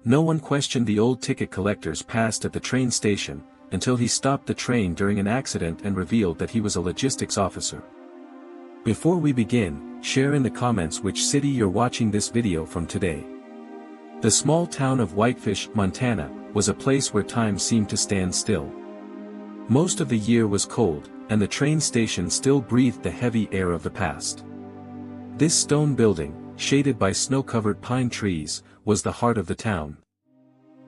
No one questioned the old ticket collector's past at the train station, until he stopped the train during an accident and revealed that he was a logistics officer. Before we begin, share in the comments which city you're watching this video from today. The small town of Whitefish, Montana, was a place where time seemed to stand still. Most of the year was cold, and the train station still breathed the heavy air of the past. This stone building, shaded by snow-covered pine trees, was the heart of the town.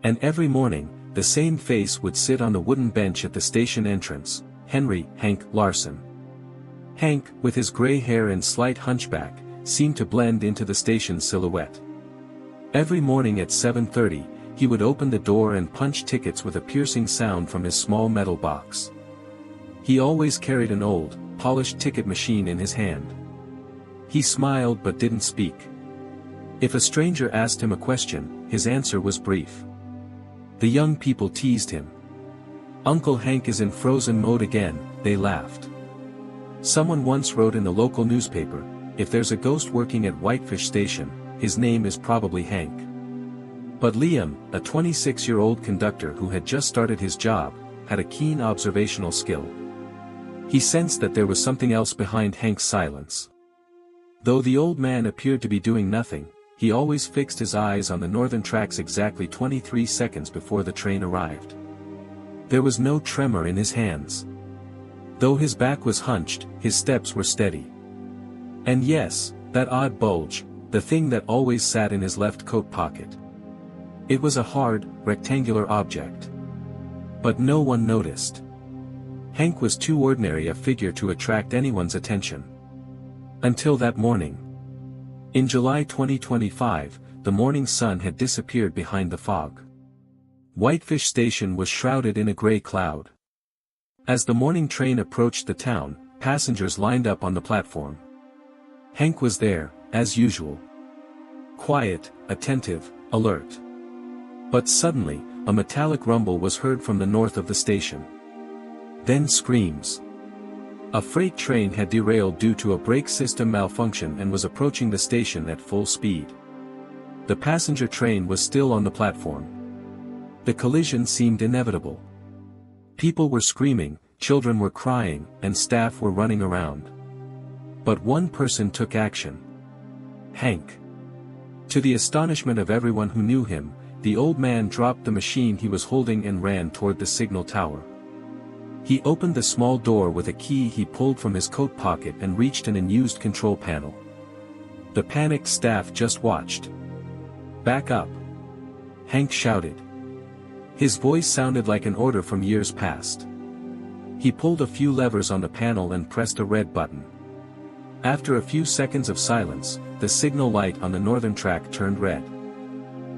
And every morning, the same face would sit on the wooden bench at the station entrance, Hank Larson. Hank, with his gray hair and slight hunchback, seemed to blend into the station's silhouette. Every morning at 7:30, he would open the door and punch tickets with a piercing sound from his small metal box. He always carried an old, polished ticket machine in his hand. He smiled but didn't speak. If a stranger asked him a question, his answer was brief. The young people teased him. "Uncle Hank is in frozen mode again," they laughed. Someone once wrote in the local newspaper, "If there's a ghost working at Whitefish Station, his name is probably Hank." But Liam, a 26-year-old conductor who had just started his job, had a keen observational skill. He sensed that there was something else behind Hank's silence. Though the old man appeared to be doing nothing, he always fixed his eyes on the northern tracks exactly 23 seconds before the train arrived. There was no tremor in his hands. Though his back was hunched, his steps were steady. And yes, that odd bulge, the thing that always sat in his left coat pocket. It was a hard, rectangular object. But no one noticed. Hank was too ordinary a figure to attract anyone's attention. Until that morning. In July 2025, the morning sun had disappeared behind the fog. Whitefish Station was shrouded in a gray cloud. As the morning train approached the town, passengers lined up on the platform. Hank was there, as usual. Quiet, attentive, alert. But suddenly, a metallic rumble was heard from the north of the station. Then screams. A freight train had derailed due to a brake system malfunction and was approaching the station at full speed. The passenger train was still on the platform. The collision seemed inevitable. People were screaming, children were crying, and staff were running around. But one person took action. Hank. To the astonishment of everyone who knew him, the old man dropped the machine he was holding and ran toward the signal tower. He opened the small door with a key he pulled from his coat pocket and reached an unused control panel. The panicked staff just watched. "Back up!" Hank shouted. His voice sounded like an order from years past. He pulled a few levers on the panel and pressed a red button. After a few seconds of silence, the signal light on the northern track turned red.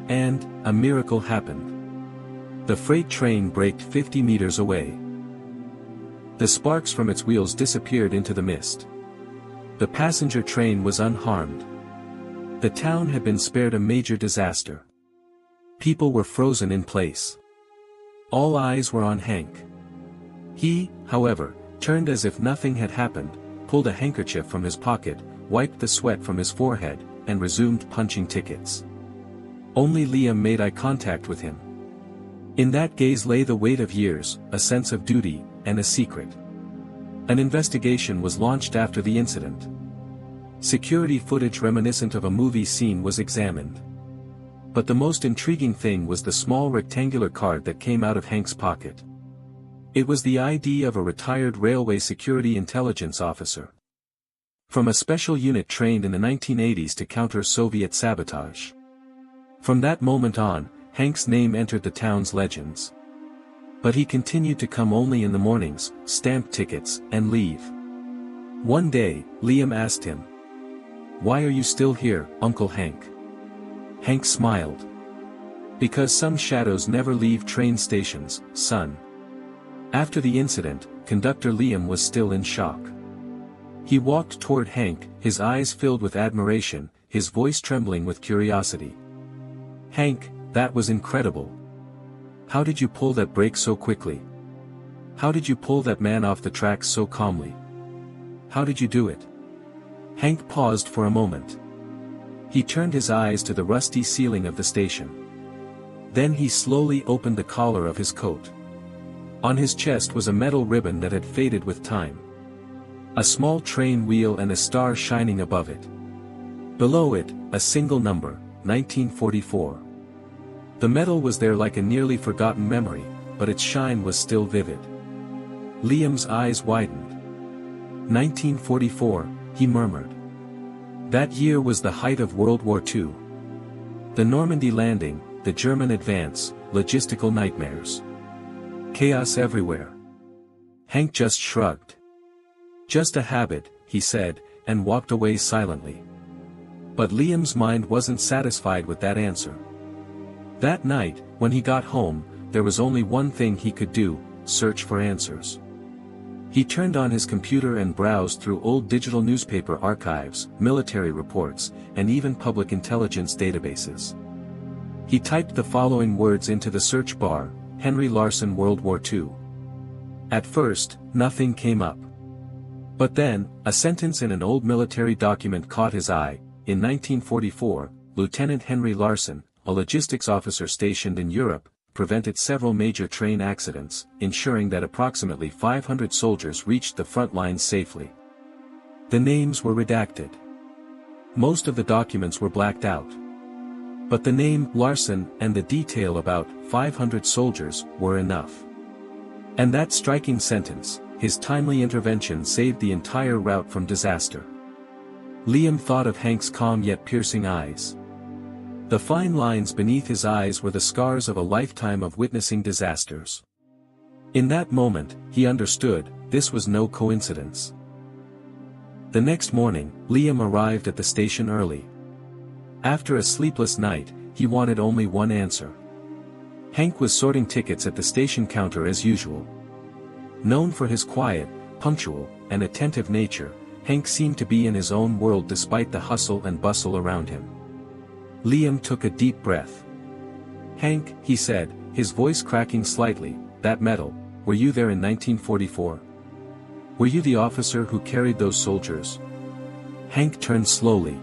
And, a miracle happened. The freight train braked 50 meters away. The sparks from its wheels disappeared into the mist. The passenger train was unharmed. The town had been spared a major disaster. People were frozen in place. All eyes were on Hank. He, however, turned as if nothing had happened, pulled a handkerchief from his pocket, wiped the sweat from his forehead, and resumed punching tickets. Only Liam made eye contact with him. In that gaze lay the weight of years, a sense of duty, and a secret. An investigation was launched after the incident. Security footage reminiscent of a movie scene was examined. But the most intriguing thing was the small rectangular card that came out of Hank's pocket. It was the ID of a retired railway security intelligence officer. From a special unit trained in the 1980s to counter Soviet sabotage. From that moment on, Hank's name entered the town's legends. But he continued to come only in the mornings, stamp tickets, and leave. One day, Liam asked him, "Why are you still here, Uncle Hank?" Hank smiled. "Because some shadows never leave train stations, son." After the incident, Conductor Liam was still in shock. He walked toward Hank, his eyes filled with admiration, his voice trembling with curiosity. "Hank, that was incredible. How did you pull that brake so quickly? How did you pull that man off the tracks so calmly? How did you do it?" Hank paused for a moment. He turned his eyes to the rusty ceiling of the station. Then he slowly opened the collar of his coat. On his chest was a metal ribbon that had faded with time. A small train wheel and a star shining above it. Below it, a single number, 1944. The metal was there like a nearly forgotten memory, but its shine was still vivid. Liam's eyes widened. 1944, he murmured. That year was the height of World War II. The Normandy landing, the German advance, logistical nightmares. Chaos everywhere. Hank just shrugged. Just a habit, he said, and walked away silently. But Liam's mind wasn't satisfied with that answer. That night, when he got home, there was only one thing he could do: search for answers. He turned on his computer and browsed through old digital newspaper archives, military reports, and even public intelligence databases. He typed the following words into the search bar: Henry Larsen, World War II. At first, nothing came up. But then, a sentence in an old military document caught his eye. In 1944, Lieutenant Henry Larsen, a logistics officer stationed in Europe, prevented several major train accidents, ensuring that approximately 500 soldiers reached the front lines safely. The names were redacted. Most of the documents were blacked out. But the name Larsen and the detail about 500 soldiers were enough. And that striking sentence, his timely intervention, saved the entire route from disaster. Liam thought of Hank's calm yet piercing eyes. The fine lines beneath his eyes were the scars of a lifetime of witnessing disasters. In that moment, he understood, this was no coincidence. The next morning, Liam arrived at the station early. After a sleepless night, he wanted only one answer. Hank was sorting tickets at the station counter as usual. Known for his quiet, punctual, and attentive nature, Hank seemed to be in his own world despite the hustle and bustle around him. Liam took a deep breath. "Hank," he said, his voice cracking slightly, "that metal, were you there in 1944? Were you the officer who carried those soldiers?" Hank turned slowly.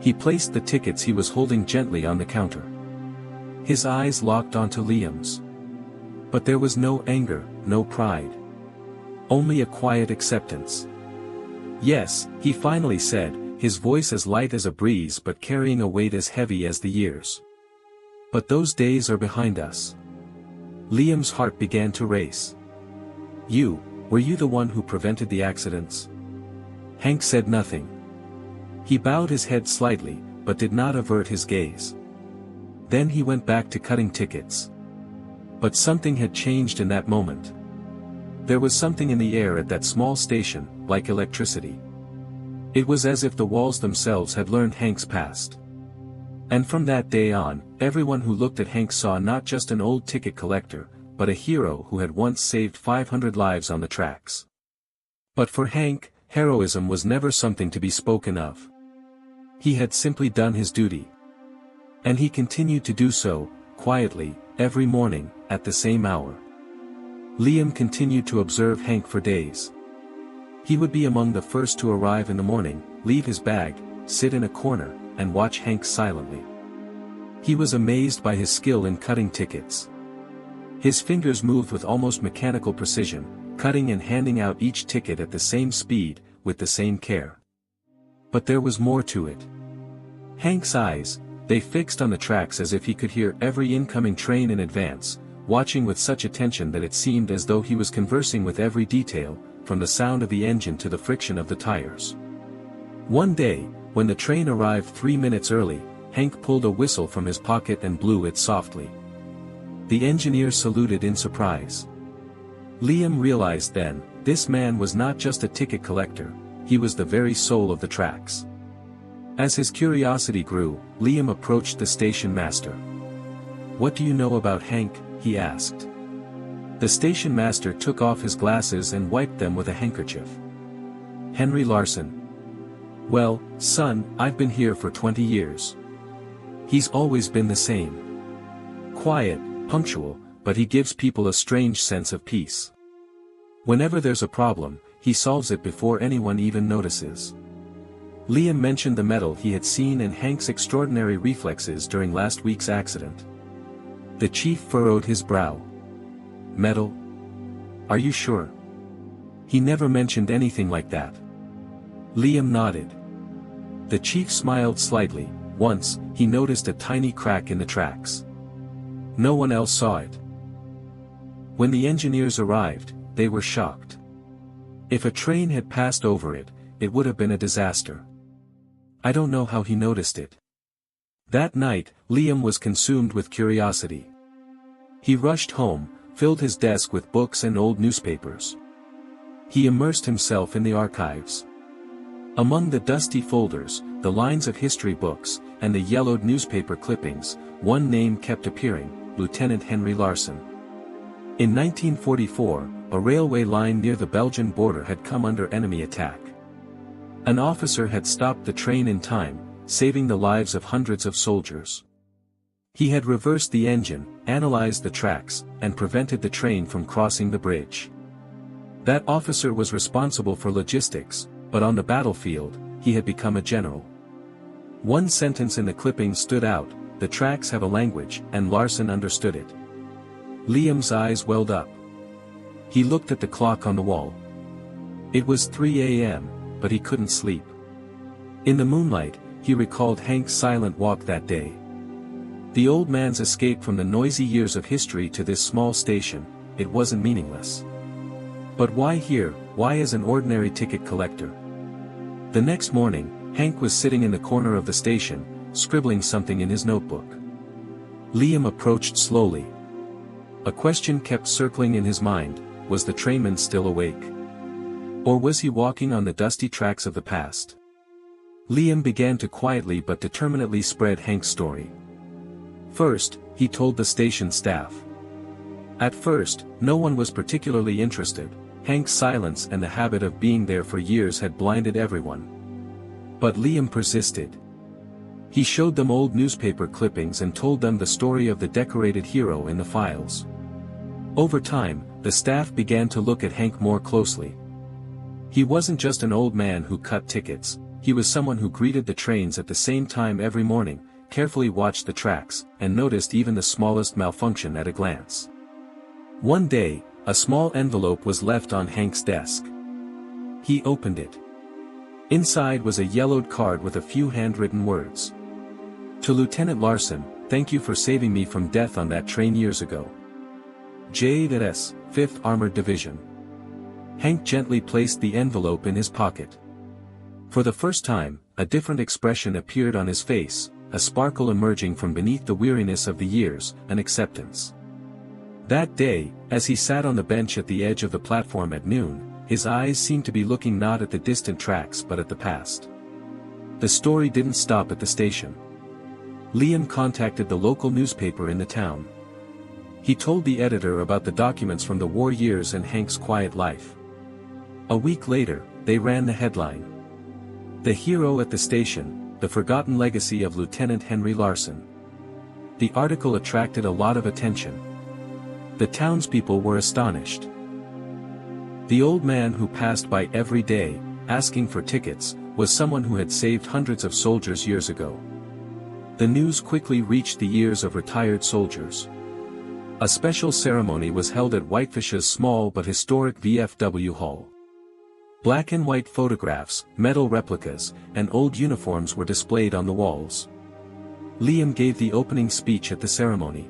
He placed the tickets he was holding gently on the counter. His eyes locked onto Liam's. But there was no anger, no pride. Only a quiet acceptance. "Yes," he finally said, his voice as light as a breeze but carrying a weight as heavy as the years. "But those days are behind us." Liam's heart began to race. Were you the one who prevented the accidents?" Hank said nothing. He bowed his head slightly, but did not avert his gaze. Then he went back to cutting tickets. But something had changed in that moment. There was something in the air at that small station, like electricity. It was as if the walls themselves had learned Hank's past. And from that day on, everyone who looked at Hank saw not just an old ticket collector, but a hero who had once saved 500 lives on the tracks. But for Hank, heroism was never something to be spoken of. He had simply done his duty. And he continued to do so, quietly, every morning, at the same hour. Liam continued to observe Hank for days. He would be among the first to arrive in the morning, leave his bag, sit in a corner, and watch Hank silently. He was amazed by his skill in cutting tickets. His fingers moved with almost mechanical precision, cutting and handing out each ticket at the same speed, with the same care. But there was more to it. Hank's eyes, they fixed on the tracks as if he could hear every incoming train in advance, watching with such attention that it seemed as though he was conversing with every detail, from the sound of the engine to the friction of the tires. One day, when the train arrived 3 minutes early, Hank pulled a whistle from his pocket and blew it softly. The engineer saluted in surprise. Liam realized then, this man was not just a ticket collector, he was the very soul of the tracks. As his curiosity grew, Liam approached the station master. "What do you know about Hank?" he asked. The station master took off his glasses and wiped them with a handkerchief. "Henry Larsen. Well, son, I've been here for 20 years. He's always been the same. Quiet, punctual, but he gives people a strange sense of peace. Whenever there's a problem, he solves it before anyone even notices." Liam mentioned the metal he had seen and Hank's extraordinary reflexes during last week's accident. The chief furrowed his brow. Metal? Are you sure? He never mentioned anything like that. Liam nodded. The chief smiled slightly. Once, he noticed a tiny crack in the tracks. No one else saw it. When the engineers arrived, they were shocked. If a train had passed over it, it would have been a disaster. I don't know how he noticed it. That night, Liam was consumed with curiosity. He rushed home, filled his desk with books and old newspapers. He immersed himself in the archives. Among the dusty folders, the lines of history books, and the yellowed newspaper clippings, one name kept appearing: Lieutenant Henry Larsen. In 1944, a railway line near the Belgian border had come under enemy attack. An officer had stopped the train in time, saving the lives of hundreds of soldiers. He had reversed the engine, analyzed the tracks, and prevented the train from crossing the bridge. That officer was responsible for logistics, but on the battlefield, he had become a general. One sentence in the clipping stood out: the tracks have a language, and Larsen understood it. Liam's eyes welled up. He looked at the clock on the wall. It was 3 a.m., but he couldn't sleep. In the moonlight, he recalled Hank's silent walk that day. The old man's escape from the noisy years of history to this small station. It wasn't meaningless. But why here? Why as an ordinary ticket collector? The next morning, Hank was sitting in the corner of the station, scribbling something in his notebook. Liam approached slowly. A question kept circling in his mind: was the trainman still awake? Or was he walking on the dusty tracks of the past? Liam began to quietly but determinedly spread Hank's story. First, he told the station staff. At first, no one was particularly interested. Hank's silence and the habit of being there for years had blinded everyone. But Liam persisted. He showed them old newspaper clippings and told them the story of the decorated hero in the files. Over time, the staff began to look at Hank more closely. He wasn't just an old man who cut tickets, he was someone who greeted the trains at the same time every morning, carefully watched the tracks, and noticed even the smallest malfunction at a glance. One day, a small envelope was left on Hank's desk. He opened it. Inside was a yellowed card with a few handwritten words. To Lieutenant Larsen, thank you for saving me from death on that train years ago. J.S., 5th Armored Division. Hank gently placed the envelope in his pocket. For the first time, a different expression appeared on his face, a sparkle emerging from beneath the weariness of the years, an acceptance. That day, as he sat on the bench at the edge of the platform at noon, his eyes seemed to be looking not at the distant tracks but at the past. The story didn't stop at the station. Liam contacted the local newspaper in the town. He told the editor about the documents from the war years and Hank's quiet life. A week later, they ran the headline: "The Hero at the Station, the Forgotten Legacy of Lieutenant Henry Larsen." The article attracted a lot of attention. The townspeople were astonished. The old man who passed by every day, asking for tickets, was someone who had saved hundreds of soldiers years ago. The news quickly reached the ears of retired soldiers. A special ceremony was held at Whitefish's small but historic VFW hall. Black and white photographs, metal replicas, and old uniforms were displayed on the walls. Liam gave the opening speech at the ceremony.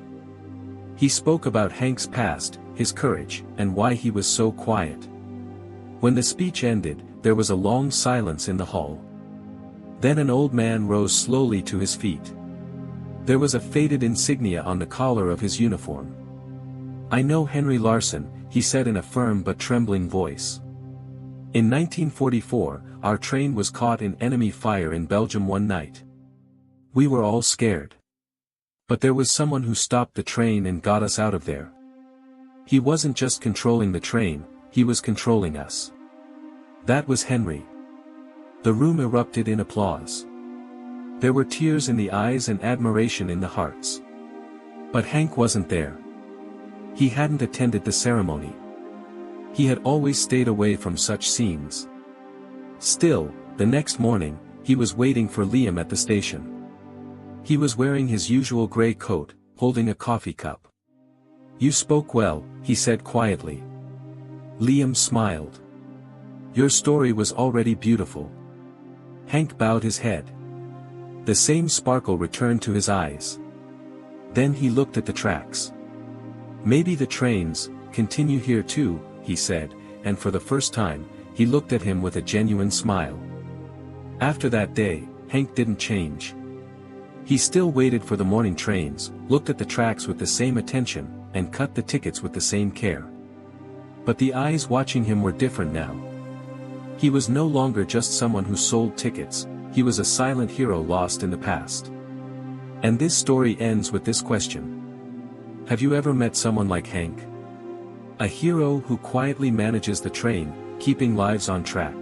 He spoke about Hank's past, his courage, and why he was so quiet. When the speech ended, there was a long silence in the hall. Then an old man rose slowly to his feet. There was a faded insignia on the collar of his uniform. "I know Henry Larsen," he said in a firm but trembling voice. "In 1944, our train was caught in enemy fire in Belgium one night. We were all scared. But there was someone who stopped the train and got us out of there. He wasn't just controlling the train, he was controlling us. That was Henry." The room erupted in applause. There were tears in the eyes and admiration in the hearts. But Hank wasn't there. He hadn't attended the ceremony. He had always stayed away from such scenes. Still, the next morning, he was waiting for Liam at the station. He was wearing his usual gray coat, holding a coffee cup. "You spoke well," he said quietly. Liam smiled. "Your story was already beautiful." Hank bowed his head. The same sparkle returned to his eyes. Then he looked at the tracks. "Maybe the trains continue here too," he said, and for the first time, he looked at him with a genuine smile. After that day, Hank didn't change. He still waited for the morning trains, looked at the tracks with the same attention, and cut the tickets with the same care. But the eyes watching him were different now. He was no longer just someone who sold tickets, he was a silent hero lost in the past. And this story ends with this question. Have you ever met someone like Hank? A hero who quietly manages the train, keeping lives on track.